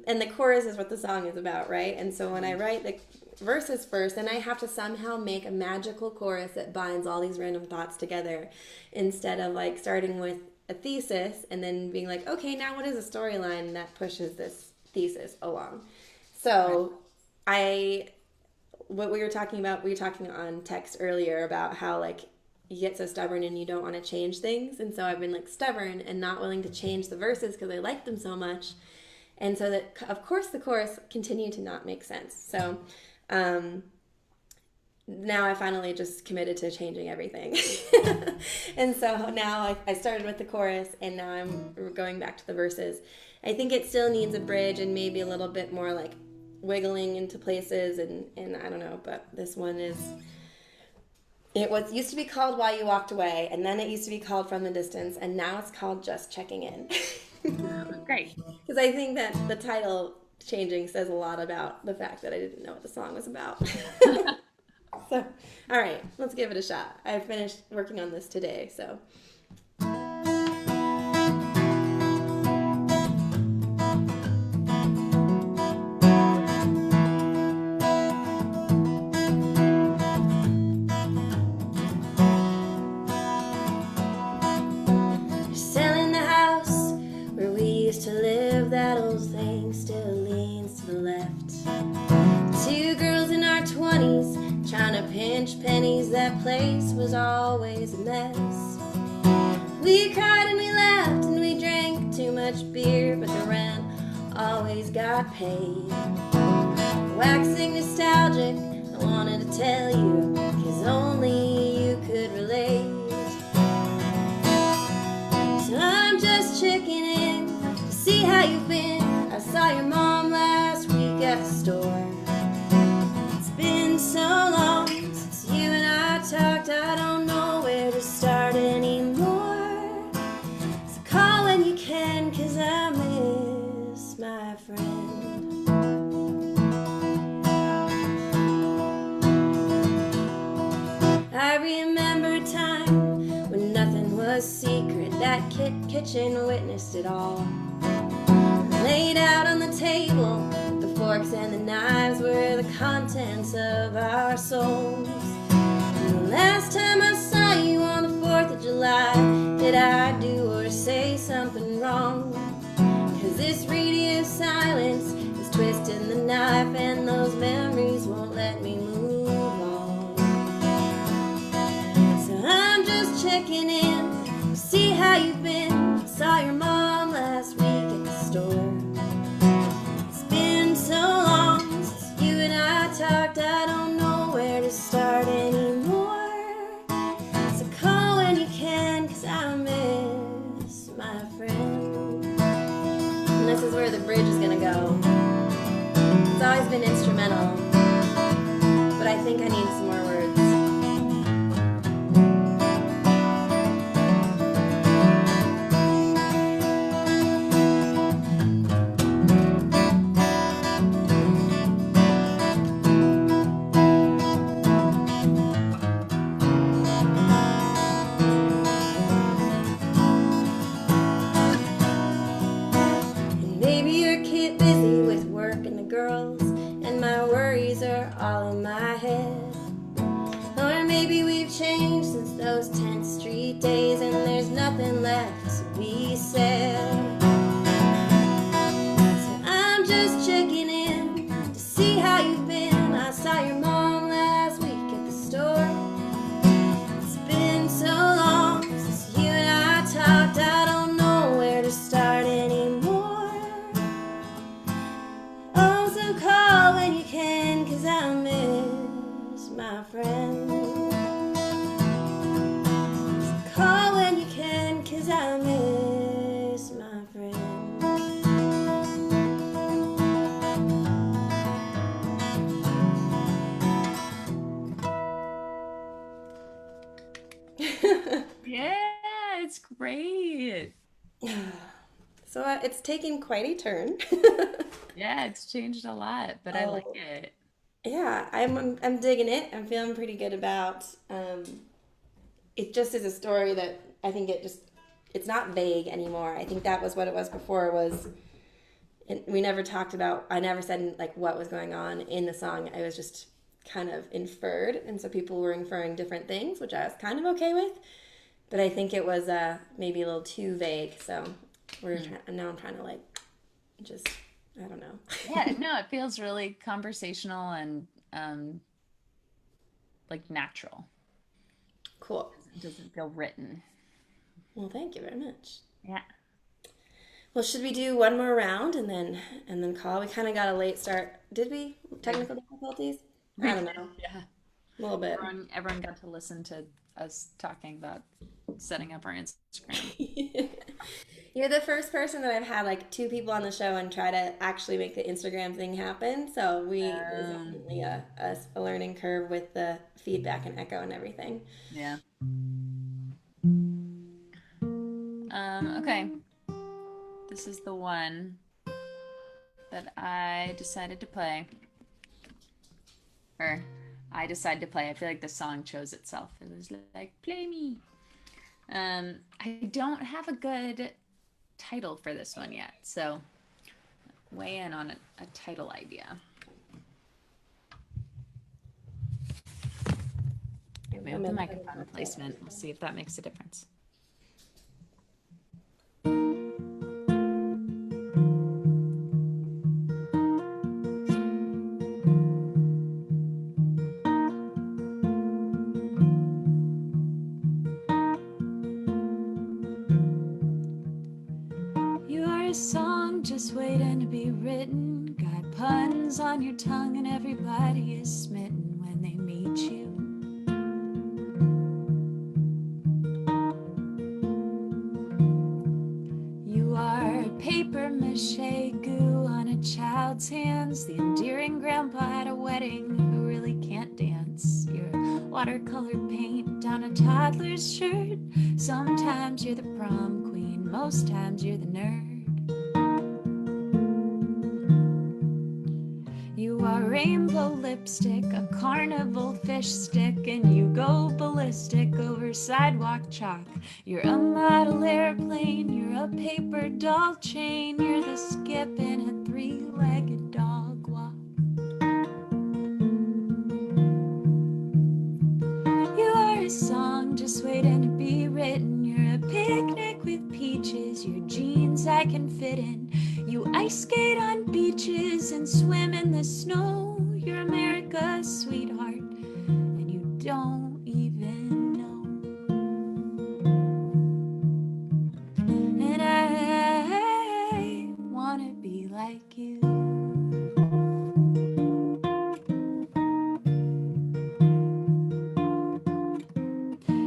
and the chorus is what the song is about, right? And so when I write the verses first, then I have to somehow make a magical chorus that binds all these random thoughts together instead of like starting with a thesis and then being like, okay, now what is a storyline that pushes this thesis along? So what we were talking about, we were talking on text earlier about how like you get so stubborn and you don't want to change things. And so I've been like stubborn and not willing to change the verses because I like them so much. And so that, of course, the chorus continued to not make sense. So now I finally just committed to changing everything. And so now I started with the chorus and now I'm going back to the verses. I think it still needs a bridge and maybe a little bit more like wiggling into places and I don't know, but this one used to be called While You Walked Away, and then it used to be called From the Distance, and now it's called Just Checking In. Great. Because I think that the title changing says a lot about the fact that I didn't know what the song was about. So, all right, let's give it a shot. I finished working on this today, so. You're selling the house where we used to live. That old thing still leans to the left. 2 girls in our 20s trying to pinch pennies. That place was always a mess. We cried and we laughed and we drank too much beer, but the rent always got paid. Waxing nostalgic, I wanted to tell you, 'cause only you could relate. So I'm just checking in to see how you've been. I saw your mom last week at the store. It's been so long since you and I talked, I don't know where to start anymore. So call when you can, 'cause I miss my friend. I remember a time when nothing was secret. That kitchen witnessed it all. Laid out on the table, the forks and the knives were the contents of our souls. And the last time I saw you on the 4th of July, did I do or say something wrong? 'Cause this radio silence is twisting the knife, and those memories won't let me move on. So I'm just checking in to see how you've been. I saw your mom last week at the store. It's been so long since you and I talked, I don't know where to start anymore. So call when you can, 'cause I miss my friend. And this is where the bridge is gonna go. It's always been instrumental, but I think I need some more words. girls, and my worries are all in my head. Or maybe we've changed since those 10th Street days, and there's nothing left to be said. So I'm just checking in to see how you've been. I saw your mom last week at the store. It's been so long since you and I talked, I don't know where to start anymore. Oh, so call when you can, 'cause I miss my friend. So call when you can, 'cause I miss my friend. Yeah, it's great. So it's taken quite a turn. Yeah, it's changed a lot, but I like Oh, it. yeah, I'm digging it. I'm feeling pretty good about it. Just is a story that I think it's not vague anymore. I think that was what it was before, was we never talked about, I never said like what was going on in the song. I was just kind of inferred, and so people were inferring different things, which I was kind of okay with. But I think it was maybe a little too vague. So now I'm trying to like just, I don't know. Yeah, no, it feels really conversational and like natural. Cool. It doesn't feel written. Well, thank you very much. Yeah. Well, should we do one more round and then call? We kind of got a late start. Did we? We Technical difficulties? I we don't did, know. yeah. A little bit. Everyone got to listen to us talking about setting up our Instagram. You're the first person that I've had like two people on the show and try to actually make the Instagram thing happen. So there's Um, definitely a learning curve with the feedback and echo and everything. yeah. Okay. This is the one that I decided to play. Or I decided to play. I feel like the song chose itself. It was like, play me. I don't have a good title for this one yet, so weigh in on a title idea. Move the microphone placement. We'll see if that makes a difference. You are a song just waiting to be written. Got puns on your tongue and everybody is smitten when they meet you. You are paper mache goo on a child's hands, the endearing grandpa at a wedding who really can't dance. You're watercolor paint down a toddler's shirt. Sometimes you're the prom queen, most times you're the nerd. You are rainbow lipstick, a carnival fish stick, and you go ballistic over sidewalk chalk. You're a model airplane, you're a paper doll chain, you're the skip in a three-legged dog walk. You are a song just waiting to be written. You're a picnic with peaches, your jeans I can fit in. You ice skate on beaches and swim in the snow. You're America's sweetheart, and you don't even know. And I wanna be like you.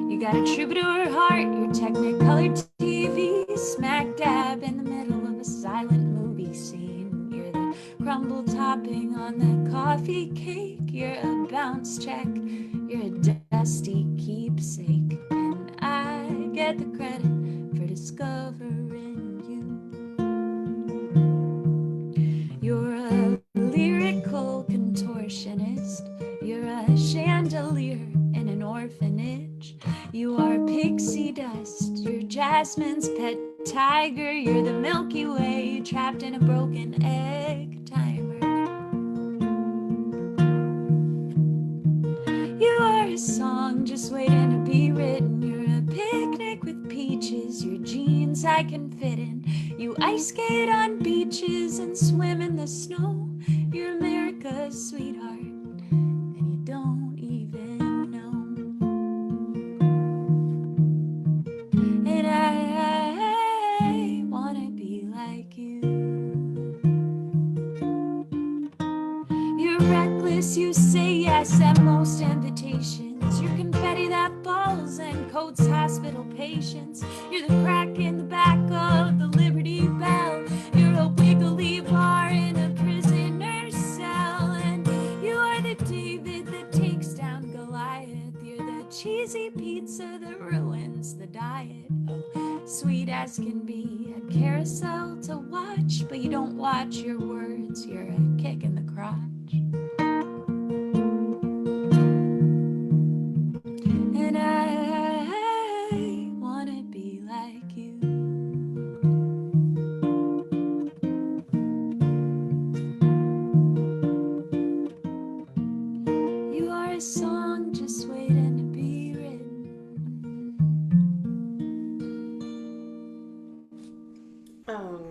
You got a troubadour heart, your Technicolor TV, smack dab in the middle of a silent movie scene. You're the crumble topping on the coffee cake. You're a bounce check, you're a dusty keepsake, and I get the credit for discovering you. You're a lyrical contortionist, you're a chandelier in an orphanage. You are pixie dust, you're Jasmine's pet tiger. You're the Milky Way trapped in a broken egg timer. I can fit in. You ice skate on beaches and swim in the snow. You're America's sweetheart, and you don't even know. And I wanna be like you. You're reckless, you say yes at most invitations. You're confetti that falls and coats hospital patients. You're the crack in the back of the Liberty Bell. You're a wiggly bar in a prisoner's cell. And you are the David that takes down Goliath. You're the cheesy pizza that ruins the diet. Oh, sweet as can be, a carousel to watch, but you don't watch your words. You're a kick in the crotch. And I wanna be like you. You are a song just waiting to be written. Oh,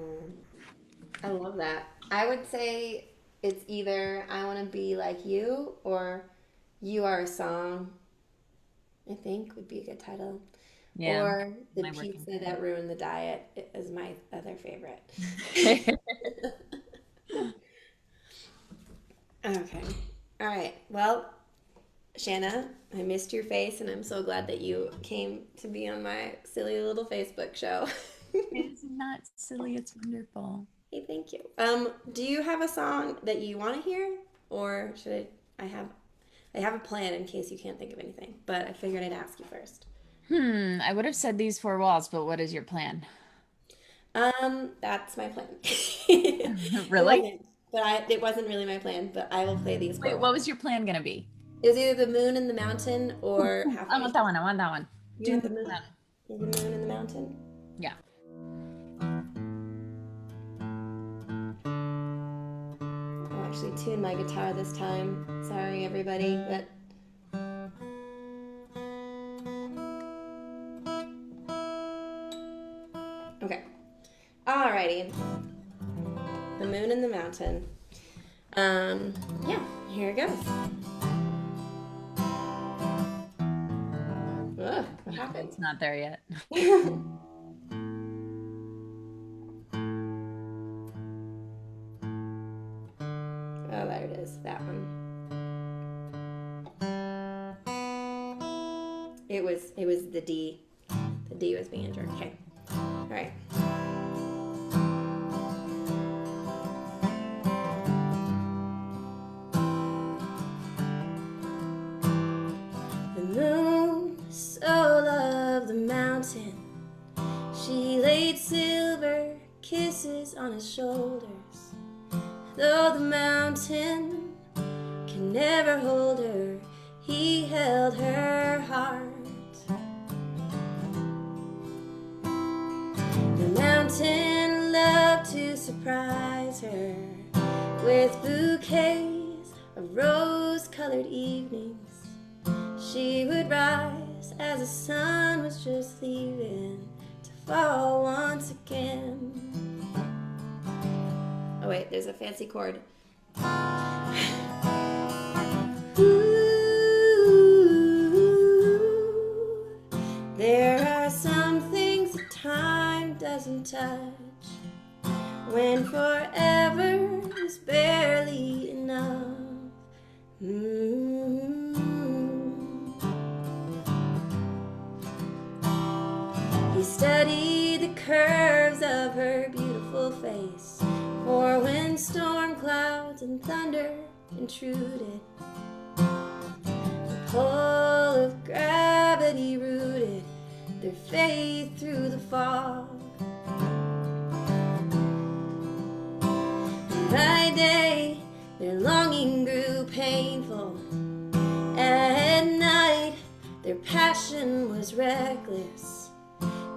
I love that. I would say it's either I want to be like you or You Are a Song, I think would be a good title. Yeah. Or The my working Pizza That Ruined the Diet is my other favorite. Okay. All right. Well, Shanna, I missed your face, and I'm so glad that you came to be on my silly little Facebook show. It's not silly, it's wonderful. Hey, thank you. Do you have a song that you want to hear, or should I have a plan in case you can't think of anything, but I figured I'd ask you first. I would have said these four walls, but what is your plan? That's my plan. It Really? wasn't, it wasn't really my plan, but I will play these four Wait, what walls. was your plan gonna be? It was either the moon and the mountain or Ooh, I halfway. want that one. I want that one. You Do want the the moon? moon. The moon and the mountain? Yeah. I'll actually tune my guitar this time. Sorry, everybody, but okay. Alrighty. The moon and the mountain. Yeah, here it goes. Ugh, what happened? It's not there yet. Oh, there it is. That one. It was the D. The D was being a jerk. Okay. All right. The moon so loved the mountain. She laid silver kisses on his shoulders. Though the mountain can never hold her, he held her heart. The mountain loved to surprise her with bouquets of rose-colored evenings. She would rise as the sun was just leaving to fall once again. Oh wait, there's a fancy chord. Ooh, there are some things that time doesn't touch, when forever is barely enough. He studied the curves of her beautiful face, for when storm clouds and thunder intruded, the pull of gravity rooted their faith through the fog. And by day their longing grew painful, at night their passion was reckless,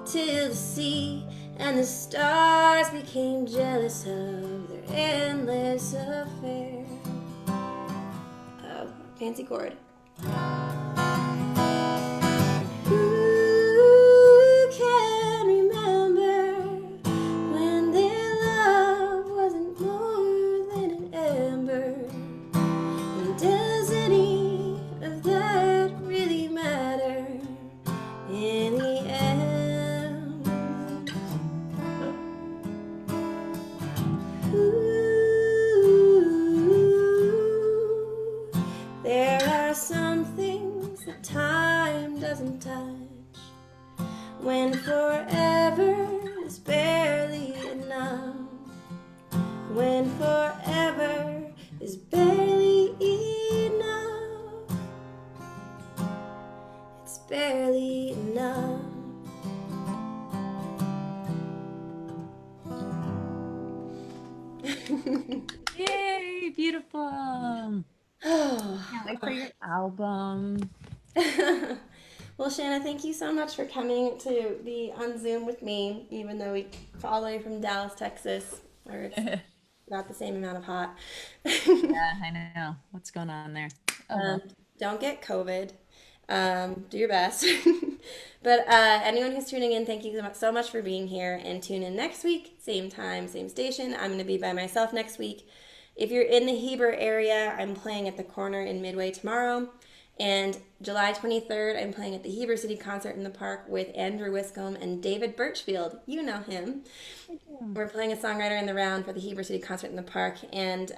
till the sea and the stars became jealous of their endless affair. Oh, fancy chord. Who can remember and forever is barely enough. It's barely enough. Yay, beautiful. Oh. Can't wait for your album. Well, Shanna, thank you so much for coming to be on Zoom with me, even though we all the way from Dallas, Texas, where it's about the same amount of hot. Yeah, I know. What's going on there? Oh Um, well. don't get COVID. Do your best. But anyone who's tuning in, thank you so much for being here. And tune in next week, same time, same station. I'm going to be by myself next week. If you're in the Heber area, I'm playing at the Corner in Midway tomorrow. And July 23rd, I'm playing at the Heber City Concert in the Park with Andrew Wiscombe and David Birchfield. You know him. We're playing a songwriter in the round for the Heber City Concert in the Park. And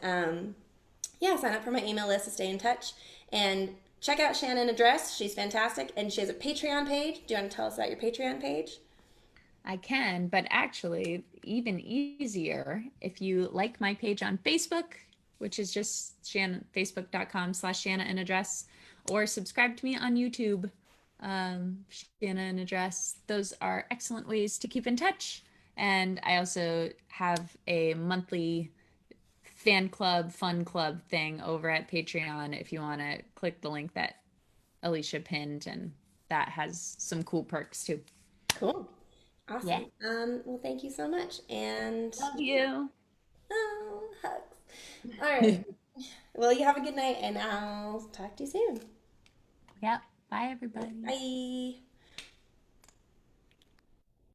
yeah, sign up for my email list to stay in touch. And check out Shannon Address. She's fantastic. And she has a Patreon page. Do you want to tell us about your Patreon page? I can, but actually, even easier, if you like my page on Facebook, which is just facebook.com/Shanna and address, or subscribe to me on YouTube, Shanna and address. Those are excellent ways to keep in touch. And I also have a monthly fan club, fun club thing over at Patreon if you want to click the link that Alicia pinned, and that has some cool perks too. Cool. Yeah. Awesome. Well, thank you so much. And Love you. oh, hugs. All right. Well, you have a good night, and I'll talk to you soon. Yep. Bye, everybody. Bye.